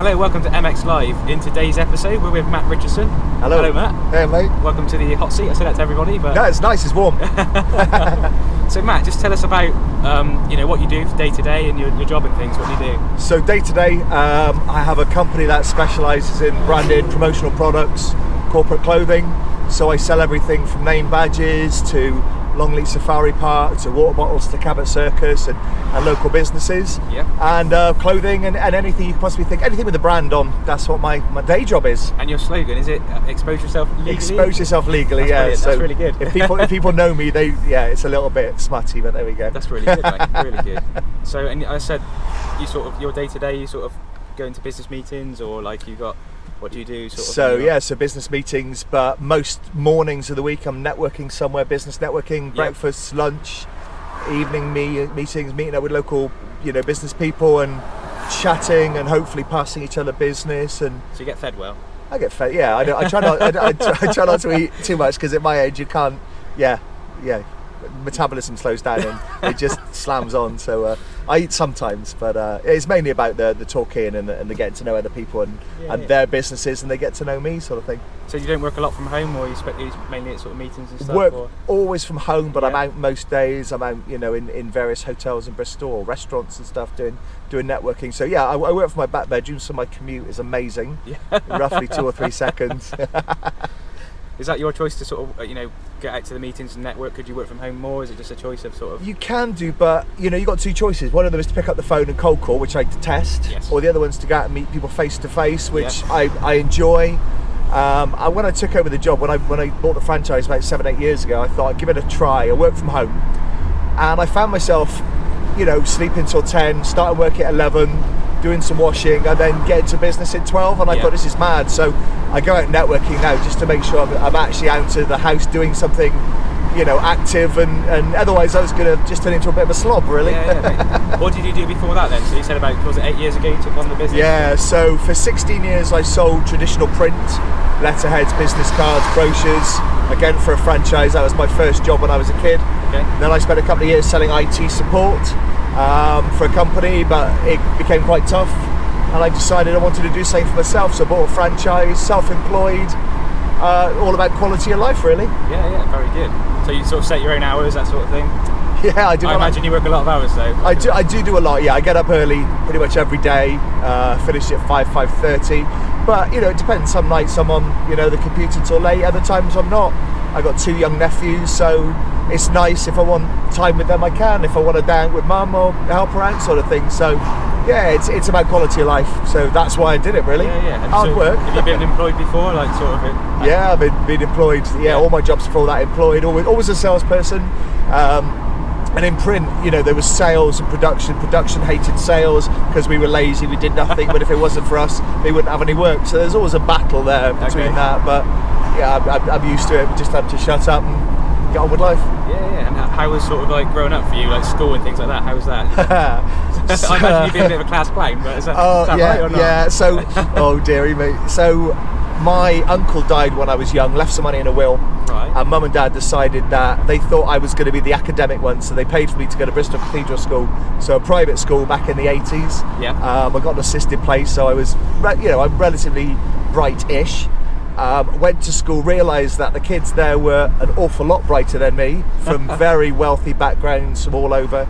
Hello, welcome to MX Live. In today's episode, we're with Matt Richardson. Hello. Hello, Matt. Hey, mate. Welcome to the hot seat. I say that to everybody, but No, it's nice. It's warm. so Matt, just tell us about what you do day to day and your job and things. What do you do? So day to day, I have a company that specialises in branded promotional products, corporate clothing. So I sell everything from name badges to Longleat Safari Park to water bottles to Cabot Circus and local businesses. Yeah. And clothing and anything you can possibly think, anything with a brand on. That's what my day job is. And your slogan, is it expose yourself legally? Expose yourself legally. That's yeah. brilliant. So That's really good. if people know me, it's a little bit smutty, but there we go. That's really good, mate. Really good. So, and I said, your day to day, you sort of go into business meetings, or like what do you do? So business meetings, but most mornings of the week I'm networking somewhere, business networking, breakfast, lunch, evening meetings, meeting up with local, business people and chatting and hopefully passing each other business. And so you get fed well? I get fed, yeah. I try not. I try not to eat too much because at my age you can't. Yeah. Metabolism slows down and it just slams on. So I eat sometimes, but it's mainly about the talking and the getting to know other people and their businesses, and they get to know me, sort of thing. So you don't work a lot from home, or you mainly at sort of meetings and stuff? Work or? Always from home, but I'm out most days. I'm out, in various hotels in Bristol, or restaurants and stuff, doing networking. So yeah, I work from my back bedroom, so my commute is amazing. Yeah. Roughly 2 or 3 seconds. Is that your choice to sort of, get out to the meetings and network? Could you work from home more? Is it just a choice of sort of? You can do, but you've got 2 choices. One of them is to pick up the phone and cold call, which I detest, or the other one's to go out and meet people face to face, which I enjoy. When I took over the job, when I bought the franchise about 7-8 years ago, I thought I'd give it a try. I worked from home, and I found myself, sleeping till 10, starting work at 11. Doing some washing and then getting to business at 12, and I thought, this is mad. So I go out networking now just to make sure I'm actually out of the house doing something active, and otherwise I was going to just turn into a bit of a slob, really. What did you do before that then? So you said was it 8 years ago you took on the business? Yeah, so for 16 years I sold traditional print, letterheads, business cards, brochures, again for a franchise. That was my first job when I was a kid. Okay. Then I spent a couple of years selling IT support for a company, but it became quite tough, and I decided I wanted to do something for myself, so I bought a franchise, self-employed, all about quality of life, really. Yeah, very good. So you sort of set your own hours, that sort of thing? Yeah, I do. I imagine you work a lot of hours though. I do a lot, yeah. I get up early pretty much every day, finish at 5:30, but it depends. Some nights I'm on the computer till late, other times I'm not. I got 2 young nephews, so it's nice. If I want time with them, I can. If I want to dance with mum or help her out, sort of thing. So yeah, it's about quality of life. So that's why I did it, really. Yeah. Hard work. Have you been employed before, like sort of? Yeah, I've been employed. Yeah, all my jobs before that employed. Always a salesperson. And in print, there was sales and production. Production hated sales because we were lazy, we did nothing. But if it wasn't for us, they wouldn't have any work. So there's always a battle there between that. But yeah, I'm used to it. We just have to shut up and get on with life. Yeah. And how was sort of like growing up for you, like school and things like that? How was that? So, I imagine you've been a bit of a class clown, but is that right or not? Yeah. So, oh dearie me. So my uncle died when I was young, left some money in a will. Right. And mum and dad decided that they thought I was going to be the academic one, so they paid for me to go to Bristol Cathedral School, so a private school back in the 80s. Yeah. I got an assisted place, so I was, I'm relatively bright-ish. Went to school, realised that the kids there were an awful lot brighter than me, from very wealthy backgrounds from all over.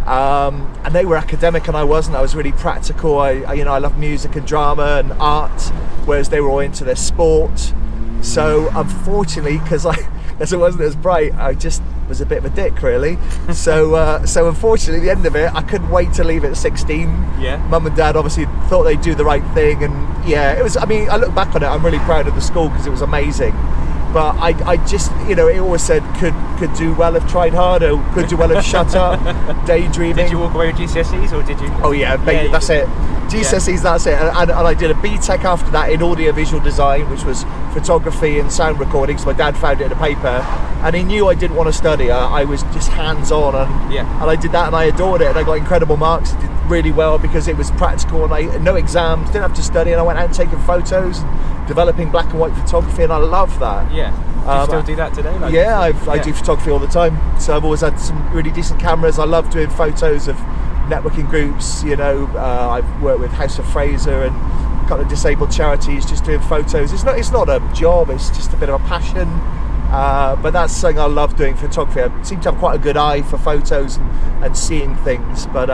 And they were academic and I wasn't. I was really practical. I love music and drama and art, whereas they were all into their sport. So unfortunately, because I wasn't as bright, I just was a bit of a dick, really. So unfortunately, at the end of it, I couldn't wait to leave at 16. Yeah. Mum and Dad obviously thought they'd do the right thing, and yeah, it was. I mean, I look back on it, I'm really proud of the school because it was amazing. But I just, it always said could do well if tried harder, could do well if shut up, daydreaming. Did you walk away with GCSEs or did you? Oh yeah, that's it. GCSEs, that's it. And I did a BTEC after that in audiovisual design, which was photography and sound recording. So my dad found it in a paper, and he knew I didn't want to study. I was just hands-on, and I did that, and I adored it, and I got incredible marks. I did really well because it was practical, and no exams, didn't have to study, and I went out taking photos, developing black and white photography, and I love that. Yeah. Do you still do that today? Like, I do photography all the time. So I've always had some really decent cameras. I love doing photos of networking groups. I've worked with House of Fraser and couple of disabled charities, just doing photos. It's not a job, it's just a bit of a passion. But that's something I love doing, photography. I seem to have quite a good eye for photos and seeing things. But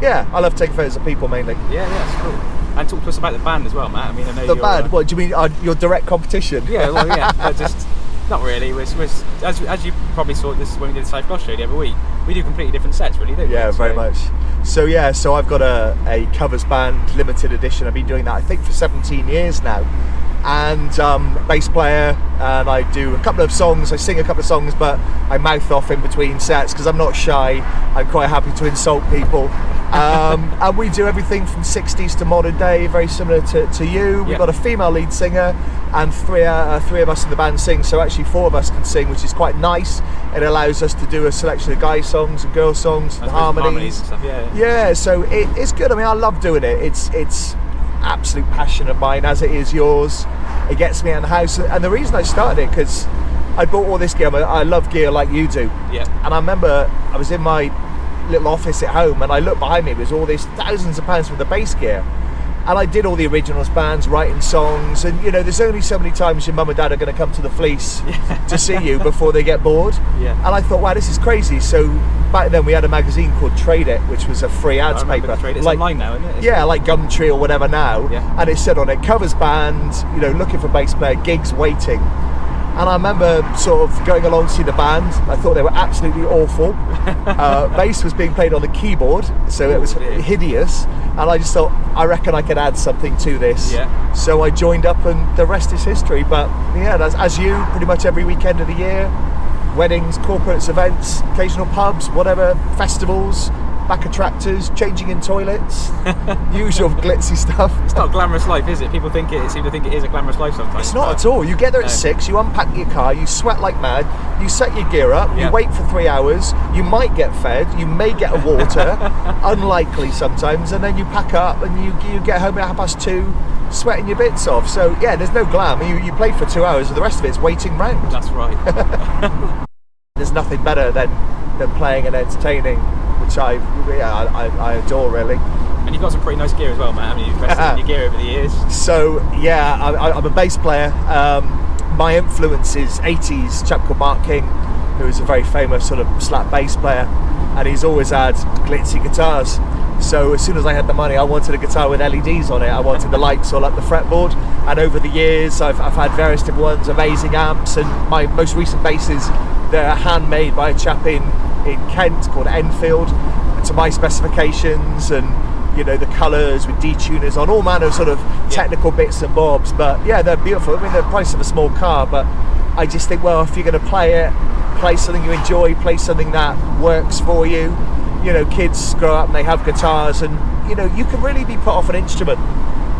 yeah, I love taking photos of people mainly. Yeah, it's cool. And talk to us about the band as well, Matt. I mean, I know the band. What do you mean? Your direct competition? Yeah, well, yeah, just not really. As you probably saw this when we did the South Gloss show the other week. We do completely different sets, really, don't we? Yeah, very much. So I've got a covers band, limited edition. I've been doing that, I think, for 17 years now. And bass player, and I do a couple of songs. I sing a couple of songs, but I mouth off in between sets because I'm not shy. I'm quite happy to insult people. And we do everything from 60s to modern day, very similar to you. We've got a female lead singer, and three of us in the band sing. So actually 4 of us can sing, which is quite nice. It allows us to do a selection of guy songs and girl songs and harmonies. And stuff, yeah. So it's good. I mean, I love doing it. It's absolute passion of mine, as it is yours. It gets me out of the house, and the reason I started it, because I bought all this gear. I love gear like you do. Yeah. And I remember I was in my little office at home, and I looked behind me. It was all this thousands of pounds for the bass gear, and I did all the originals bands, writing songs, and there's only so many times your mum and dad are going to come to the Fleece to see you before they get bored. Yeah. And I thought, wow, this is crazy. So back then we had a magazine called Trade It, which was a free ads paper. It's like online now, isn't it? Like Gumtree or whatever now. Yeah. And it said on it, covers band, looking for bass player, gigs waiting. And I remember sort of going along to see the band. I thought they were absolutely awful. Bass was being played on the keyboard, so it was hideous. And I just thought, I reckon I could add something to this. Yeah. So I joined up, and the rest is history. But yeah, as you, pretty much every weekend of the year, weddings, corporates, events, occasional pubs, whatever, festivals, back of tractors, changing in toilets, usual glitzy stuff. It's not a glamorous life, is it? People seem to think it is a glamorous life sometimes. It's not at all. You get there at 6, you unpack your car, you sweat like mad, you set your gear up, you wait for 3 hours, you might get fed, you may get a water, unlikely sometimes, and then you pack up and you get home at 2:30, sweating your bits off. So yeah, there's no glam. You play for 2 hours, and the rest of it's waiting round. That's right. There's nothing better than playing and entertaining, which I adore, really. And you've got some pretty nice gear as well, Matt. I mean, you've invested in your gear over the years. So yeah, I'm a bass player. My influence is 80s chap called Mark King, who is a very famous sort of slap bass player, and he's always had glitzy guitars. So as soon as I had the money, I wanted a guitar with LEDs on it. I wanted the lights all up the fretboard. And over the years, I've had various different ones, amazing amps, and my most recent basses, they're handmade by a chap in Kent called Enfield, to my specifications, and the colours with detuners on, all manner of sort of technical bits and bobs. But yeah, they're beautiful. I mean, they're the price of a small car, but I just think, well, if you're going to play something you enjoy, play something that works for you. Kids grow up and they have guitars, and you can really be put off an instrument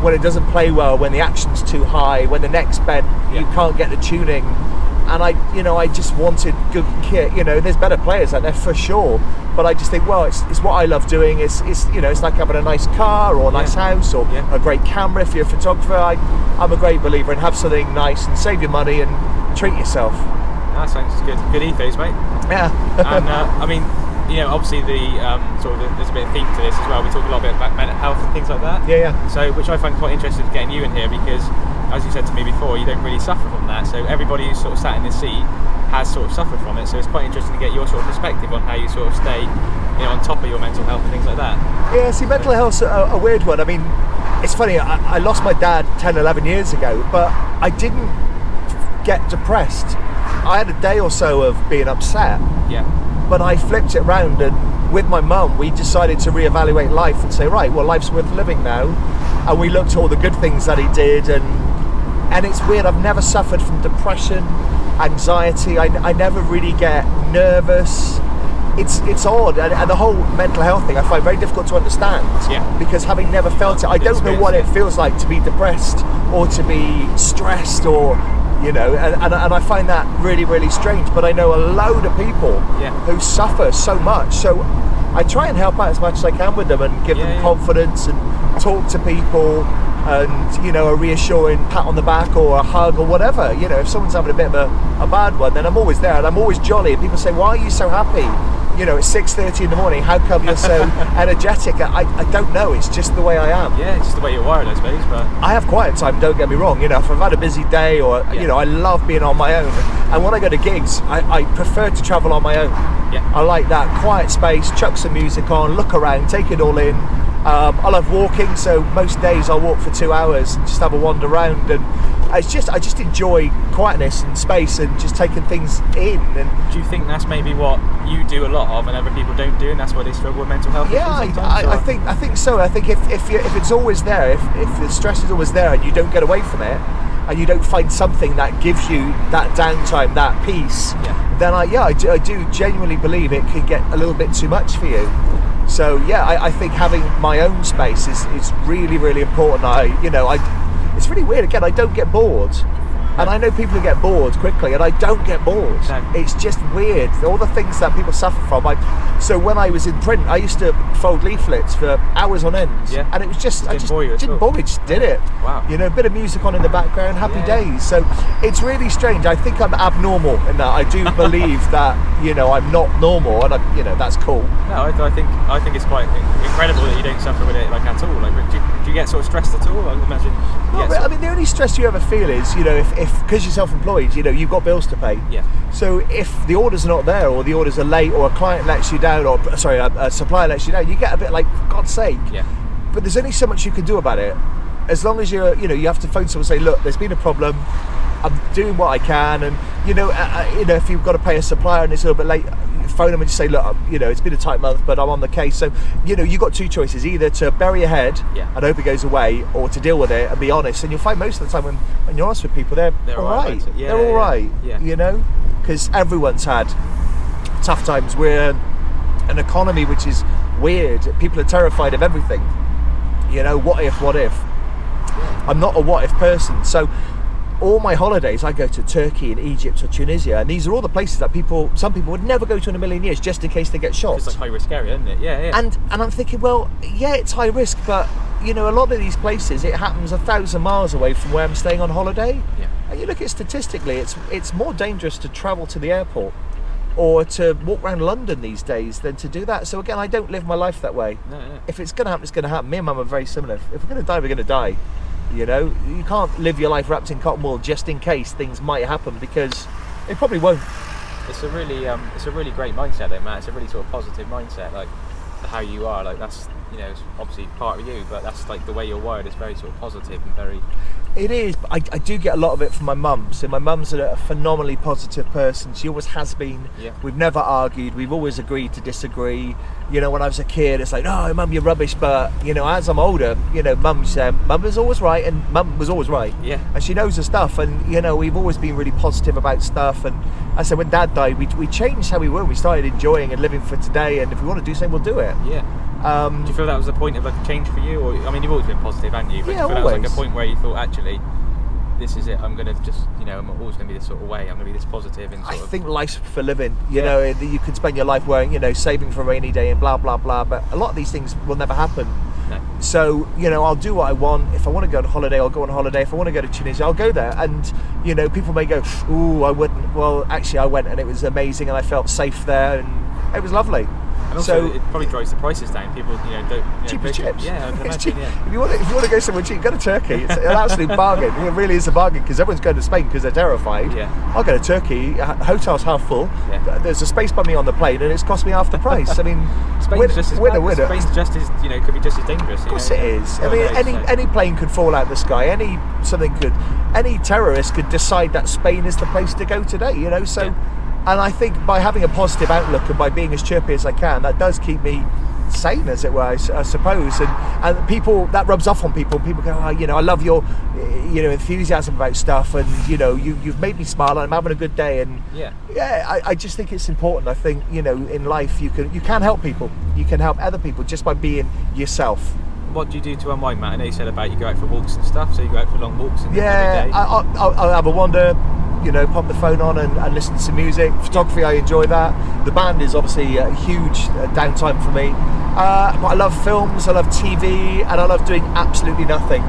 when it doesn't play well, when the action's too high, when the neck's bent, you can't get the tuning. And I just wanted good kit. There's better players out there for sure, but I just think, well, it's what I love doing. It's like having a nice car or a nice house or a great camera if you're a photographer. I'm a great believer in have something nice and save your money and treat yourself. That sounds good. Good ethos, mate. Yeah. And I mean, obviously there's a bit of theme to this as well. We talk a lot about mental health and things like that. Yeah. So, which I find quite interesting getting you in here, because, as you said to me before, you don't really suffer from that. So everybody who's sort of sat in this seat has sort of suffered from it. So it's quite interesting to get your sort of perspective on how you sort of stay, on top of your mental health and things like that. Yeah. See, mental health's a weird one. I mean, it's funny. I lost my dad 10, 11 years ago, but I didn't get depressed. I had a day or so of being upset. Yeah. But I flipped it round, and with my mum, we decided to reevaluate life and say, right, well, life's worth living now. And we looked at all the good things that he did, and it's weird. I've never suffered from depression, anxiety. I never really get nervous. It's odd, and the whole mental health thing I find very difficult to understand. Yeah. Because having never felt it, I don't know what it feels like to be depressed or to be stressed or. And I find that really, really strange. But I know a load of people who suffer so much. So I try and help out as much as I can with them and give them confidence and talk to people and, a reassuring pat on the back or a hug or whatever. If someone's having a bit of a bad one, then I'm always there and I'm always jolly. And people say, why are you so happy? It's 6:30 in the morning. How come you're so energetic? I don't know. It's just the way I am. Yeah, it's just the way you're wired, I suppose. But I have quiet time. Don't get me wrong. If I've had a busy day, or I love being on my own. And when I go to gigs, I prefer to travel on my own. Yeah. I like that quiet space. Chuck some music on, look around, take it all in. I love walking, so most days I'll walk for 2 hours and just have a wander around, and I just enjoy quietness and space and just taking things in. And do you think that's maybe what you do a lot of and other people don't do, and that's why they struggle with mental health? Yeah, I think so. I think if it's always there, if the stress is always there and you don't get away from it, and you don't find something that gives you that downtime, that peace, then I do genuinely believe it can get a little bit too much for you. So I think having my own space is really, really important. It's really weird. Again, I don't get bored. And I know people who get bored quickly, and I don't get bored. No. It's just weird. All the things that people suffer from. So when I was in print, I used to fold leaflets for hours on end. Yeah. And it was just, didn't bore me, just did it. Wow. A bit of music on in the background, happy days. So it's really strange. I think I'm abnormal in that. I do believe that, I'm not normal, and that's cool. No, I think it's quite incredible that you don't suffer with it at all. Do you get sort of stressed at all? I imagine. The only stress you ever feel is, if because you're self-employed, you've got bills to pay. Yeah. So if the orders are not there, or the orders are late, or a client lets you down, or a supplier lets you down, you get a bit like, for God's sake. Yeah. But there's only so much you can do about it. As long as you have to phone someone and say, look, there's been a problem. I'm doing what I can, and if you've got to pay a supplier and it's a little bit late, phone them and just say, look, it's been a tight month, but I'm on the case. So you've got two choices: either to bury your head and hope it goes away, or to deal with it and be honest. And you'll find most of the time when you're honest with people, they're all right. They're all right. Yeah. Because everyone's had tough times. We're an economy which is weird. People are terrified of everything. What if? I'm not a what if person. So all my holidays, I go to Turkey and Egypt or Tunisia, and these are all the places that some people would never go to in a million years, just in case they get shot. It's like high risk area, isn't it? Yeah. And I'm thinking, well, yeah, it's high risk, but a lot of these places, it happens 1,000 miles away from where I'm staying on holiday. Yeah. And you look at statistically, it's more dangerous to travel to the airport or to walk around London these days than to do that. So again, I don't live my life that way. No. If it's going to happen, it's going to happen. Me and Mum are very similar. If we're going to die, we're going to die. You can't live your life wrapped in cotton wool just in case things might happen, because it probably won't. It's a really great mindset though, Matt. It's a really sort of positive mindset, like how you are. Like that's it's obviously part of you, but that's like the way you're wired. It's very sort of positive and very. It is, but I do get a lot of it from my mum. So my mum's a phenomenally positive person. She always has been. Yeah. We've never argued. We've always agreed to disagree. When I was a kid, it's like, no, Mum, you're rubbish. But as I'm older, Mum was always right, and Mum was always right. Yeah. And she knows her stuff, and we've always been really positive about stuff. And I said, when Dad died, we changed how we were. We started enjoying and living for today. And if we want to do something, we'll do it. Yeah. Do you feel that was a point of like a change for you, or you've always been positive, haven't you? But yeah, do you feel always. that was like a point where you thought, actually, this is it. I'm gonna just, I'm always gonna be this sort of way. I'm gonna be this positive and I think life's for living. You can spend your life wearing, saving for a rainy day and blah blah blah. But a lot of these things will never happen. No. So I'll do what I want. If I want to go on holiday, I'll go on holiday. If I want to go to Tunisia, I'll go there. And people may go, "Ooh, I wouldn't." Well, actually, I went and it was amazing, and I felt safe there, and it it was lovely. And also, it probably drives the prices down. People, don't. Cheap as chips. Yeah, I can imagine. Yeah. If you want to go somewhere cheap, go to Turkey. It's an absolute bargain. It really is a bargain because everyone's going to Spain because they're terrified. Yeah. I'll go to Turkey. Hotel's half full. Yeah. There's a space by me on the plane, and it's cost me half the price. I mean, Spain's just as winner. Spain's just as could be just as dangerous. Of course it is. I mean, any plane could fall out the sky. Any terrorist could decide that Spain is the place to go today. So. Yeah. And I think by having a positive outlook and by being as chirpy as I can, that does keep me sane, as it were, I suppose. And people, that rubs off on people. People go, I love your, enthusiasm about stuff, and you've made me smile, and I'm having a good day. And I just think it's important. I think in life you can help people. You can help other people just by being yourself. What do you do to unwind, Matt? I know you said about you go out for walks and stuff, so you go out for long walks every day. I'll have a wander, pop the phone on and listen to some music. Photography, I enjoy that. The band is obviously a huge downtime for me. But I love films, I love TV, and I love doing absolutely nothing.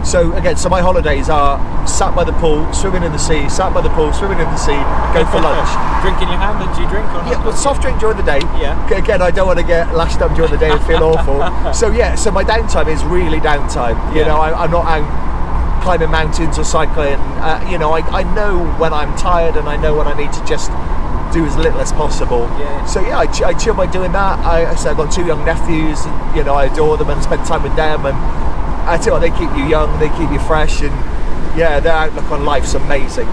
So again, so my holidays are sat by the pool, swimming in the sea, sat by the pool, swimming in the sea, go for lunch. Drink in your hand, and do you drink or not? Yeah, but soft drink during the day. Yeah. Again, I don't want to get lashed up during the day and feel awful. So yeah, so my downtime is really downtime. You know, I'm not out climbing mountains or cycling. You know, I know when I'm tired and I know when I need to just do as little as possible. Yeah. So yeah, I chill by doing that. I said I've got 2 young nephews, and, you know, I adore them and spend time with them, and I tell you what, they keep you young, they keep you fresh, and yeah, their outlook on life's amazing.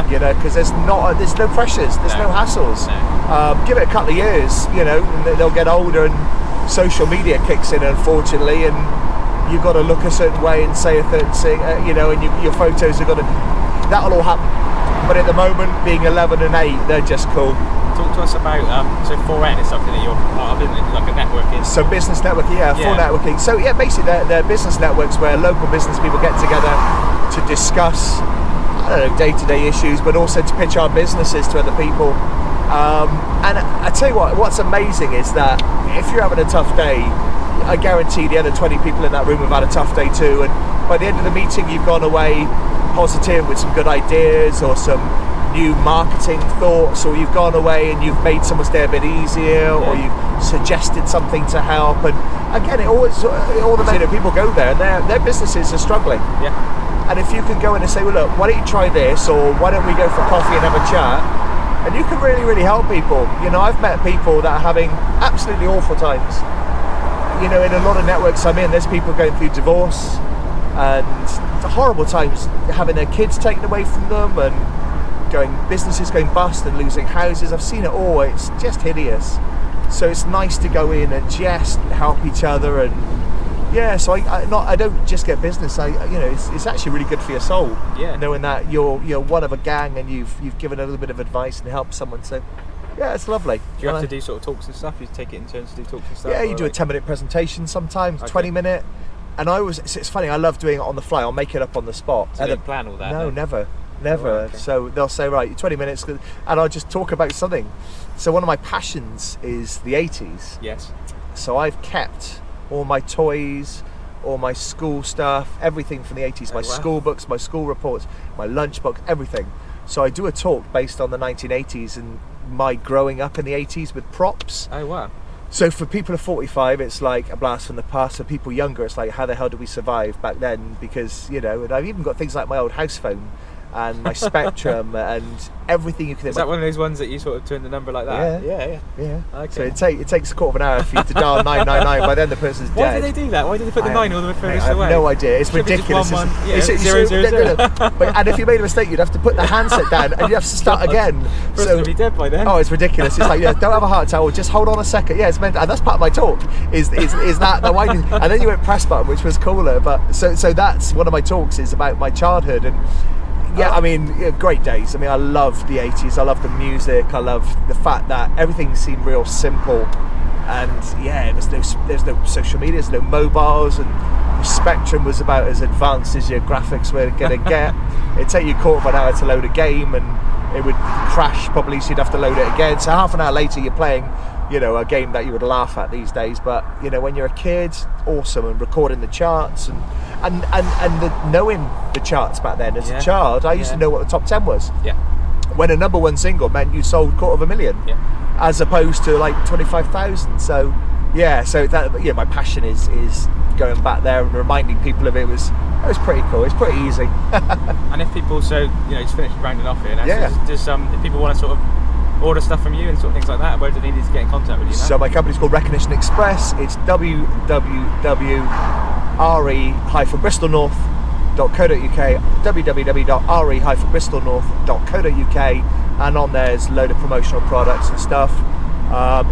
You know, because there's no pressures, there's no hassles. No. Give it a couple of years, you know, and they'll get older, and social media kicks in, unfortunately, and you've got to look a certain way and say a certain thing, you know, and your photos are going to, that'll all happen. But at the moment, being 11 and 8, they're just cool. Talk to us about, so 4N is something that you're part of, isn't it? Like a networking. So business networking, full networking. So yeah, basically they're business networks where local business people get together to discuss, I don't know, day-to-day issues, but also to pitch our businesses to other people. And I tell you what's amazing is that if you're having a tough day, I guarantee the other 20 people in that room have had a tough day too. And by the end of the meeting, you've gone away positive with some good ideas or some new marketing thoughts, or you've gone away and you've made someone's day a bit easier, or you've suggested something to help. And again, all the people go there and their businesses are struggling. Yeah. And if you can go in and say, well, look, why don't you try this, or why don't we go for coffee and have a chat, and you can really, really help people. You know, I've met people that are having absolutely awful times. You know, in a lot of networks I'm in, there's people going through divorce and horrible times, having their kids taken away from them, and businesses going bust and losing houses. I've seen it all. It's just hideous. So it's nice to go in and just help each other. And yeah, so I don't just get business. It's actually really good for your soul. Yeah. Knowing that you're one of a gang and you've given a little bit of advice and helped someone. So yeah, it's lovely. Do you have to do sort of talks and stuff? You take it in turns to do talks and stuff? Yeah, you do a 10-minute presentation sometimes, 20-minute. And it's funny, I love doing it on the fly. I'll make it up on the spot. So you don't plan all that? No, never. Oh, okay. So they'll say, right, 20 minutes, and I'll just talk about something. So one of my passions is the 80s. Yes. So I've kept all my toys, all my school stuff, everything from the 80s, my school books, my school reports, my lunchbox, everything. So I do a talk based on the 1980s and my growing up in the 80s with props. Oh, wow. So for people of 45, it's like a blast from the past. For people younger, it's like, how the hell did we survive back then? Because, you know, and I've even got things like my old house phone and my Spectrum and everything you can. Is that one of those ones that you sort of turn the number like that? Yeah. Okay. So it takes a quarter of an hour for you to dial 999. By then the person's dead. Why do they do that? Why do they put the 9 all the way furthest away? I have no idea. It's ridiculous. Zero, zero, zero. And if you made a mistake, you'd have to put the handset down and you'd have to start again. So would be dead by then. Oh, it's ridiculous. It's like, don't have a heart attack. Or just hold on a second. Yeah, it's meant. And that's part of my talk. Is that the why? And then you went press button, which was cooler. But so that's one of my talks is about my childhood. And yeah, I mean, great days. I mean, I love the 80s. I love the music. I love the fact that everything seemed real simple. And yeah, there's no social media, there's no mobiles, and the Spectrum was about as advanced as your graphics were going to get. It'd take you a quarter of an hour to load a game, and it would crash probably, so you'd have to load it again. So half an hour later, you're playing, you know, a game that you would laugh at these days. But you know, when you're a kid, awesome, and recording the charts and knowing the charts back then as a child, I used to know what the top 10 was. Yeah. When a number one single meant you sold 250,000, as opposed to like 25,000. So yeah, my passion is going back there and reminding people of it was pretty cool. It's pretty easy. And if people, just finish rounding off here now. Yeah. Does if people want to sort of order stuff from you and sort of things like that, where do they need to get in contact with you now? So my company's called Recognition Express. It's www.re-bristolnorth.co.uk, www.re-bristolnorth.co.uk, and on there's a load of promotional products and stuff,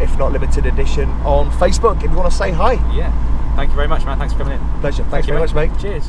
if not limited edition, on Facebook if you want to say hi. Yeah. Thank you very much, man. Thanks for coming in. Pleasure. Thanks very much, mate. Cheers.